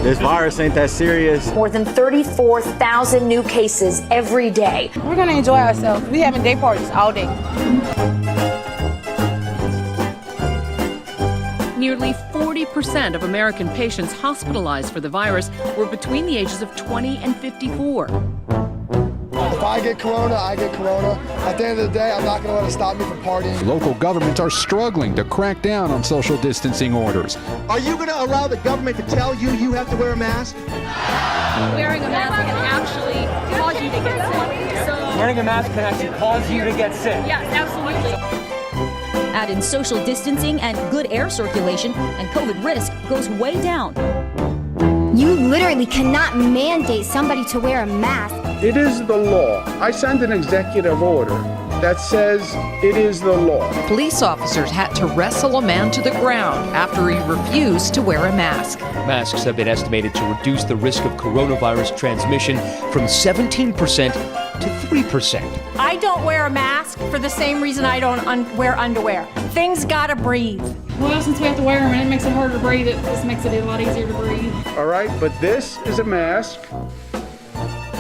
This virus ain't that serious. More than 34,000 new cases every day. We're gonna enjoy ourselves. We having day parties all day. Nearly 40% of American patients hospitalized for the virus were between the ages of 20 and 54. If I get corona, I get corona. At the end of the day, I'm not going to let it stop me from partying. Local governments are struggling to crack down on social distancing orders. Are you going to allow the government to tell you you have to wear a mask? Wearing a mask can actually cause you to get sick. So wearing a mask can actually cause you to get sick. Yes, absolutely. Add in social distancing and good air circulation, and COVID risk goes way down. You literally cannot mandate somebody to wear a mask. It is the law. I sent an executive order that says it is the law. Police officers had to wrestle a man to the ground after he refused to wear a mask. Masks have been estimated to reduce the risk of coronavirus transmission from 17% to 3%. I don't wear a mask for the same reason I don't wear underwear. Things gotta breathe. Well, since we have to wear them and it makes it harder to breathe, it just makes it a lot easier to breathe. All right, but this is a mask.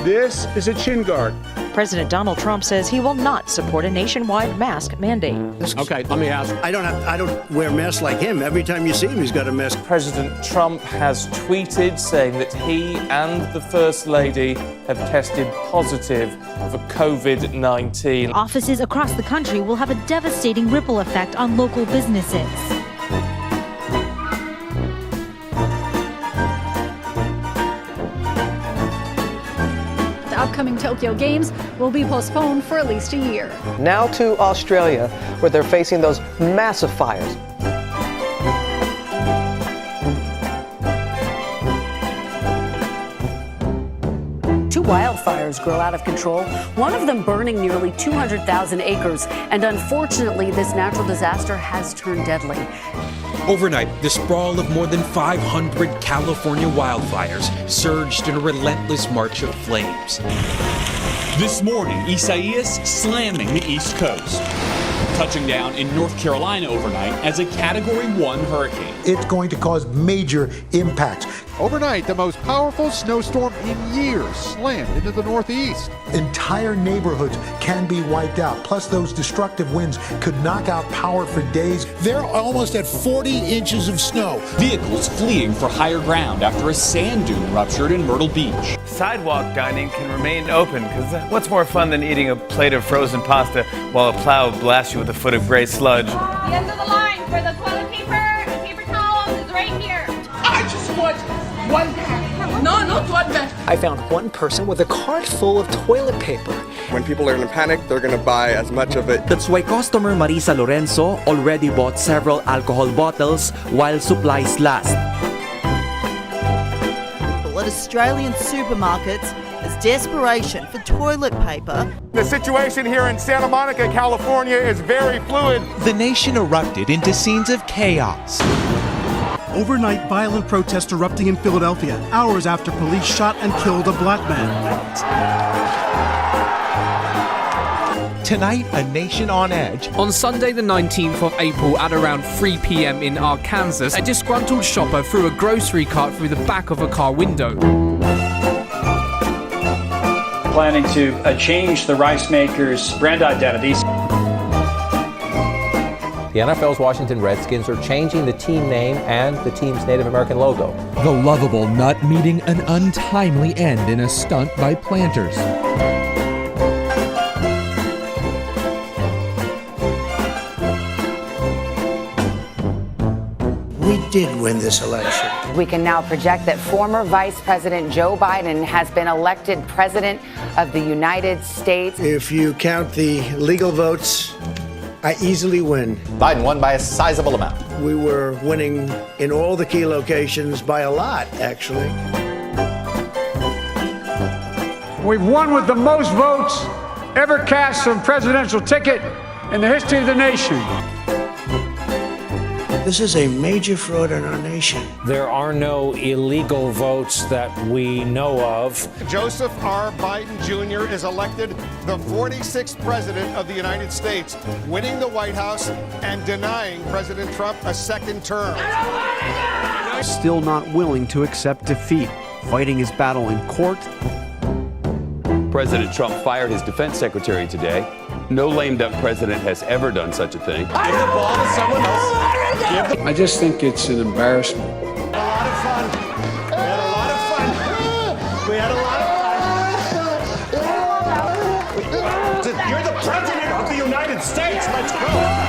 This is a chin guard. President Donald Trump says he will not support a nationwide mask mandate. Okay, let me ask. I don't wear masks like him. Every time you see him, he's got a mask. President Trump has tweeted saying that he and the First Lady have tested positive for COVID-19. Offices across the country will have a devastating ripple effect on local businesses. Upcoming Tokyo Games will be postponed for at least a year. Now to Australia, where they're facing those massive fires. Two wildfires grow out of control, one of them burning nearly 200,000 acres. And unfortunately, this natural disaster has turned deadly. Overnight, the sprawl of more than 500 California wildfires surged in a relentless march of flames. This morning, Isaias slamming the East Coast, touching down in North Carolina overnight as a Category 1 hurricane. It's going to cause major impacts. Overnight, the most powerful snowstorm in years slammed into the Northeast. Entire neighborhoods can be wiped out. Plus, those destructive winds could knock out power for days. They're almost at 40 inches of snow. Vehicles fleeing for higher ground after a sand dune ruptured in Myrtle Beach. Sidewalk dining can remain open because what's more fun than eating a plate of frozen pasta while a plow blasts you with a foot of gray sludge? The end of the line for the toilet paper and paper towels is right here. I just want one pack. No, not one pack. I found one person with a cart full of toilet paper. When people are in a panic, they're going to buy as much of it. That's why customer Marisa Lorenzo already bought several alcohol bottles while supplies last. At Australian supermarkets, there's desperation for toilet paper. The situation here in Santa Monica, California is very fluid. The nation erupted into scenes of chaos. Overnight violent protests erupting in Philadelphia, hours after police shot and killed a black man. Tonight, a nation on edge. On Sunday the 19th of April at around 3 p.m. in Arkansas, a disgruntled shopper threw a grocery cart through the back of a car window. Planning to change the rice makers' brand identities. The NFL's Washington Redskins are changing the team name and the team's Native American logo. The lovable nut meeting an untimely end in a stunt by planters. We did win this election. We can now project that former Vice President Joe Biden has been elected President of the United States. If you count the legal votes, I easily win. Biden won by a sizable amount. We were winning in all the key locations by a lot, actually. We've won with the most votes ever cast on a presidential ticket in the history of the nation. This is a major fraud in our nation. There are no illegal votes that we know of. Joseph R. Biden Jr. is elected the 46th president of the United States, winning the White House and denying President Trump a second term. Still not willing to accept defeat, fighting his battle in court. President Trump fired his defense secretary today. No lame duck president has ever done such a thing. Give the ball to someone else. I just think it's an embarrassment. A lot of fun. We had a lot of fun. We had a lot of fun. You're the president of the United States. Let's go.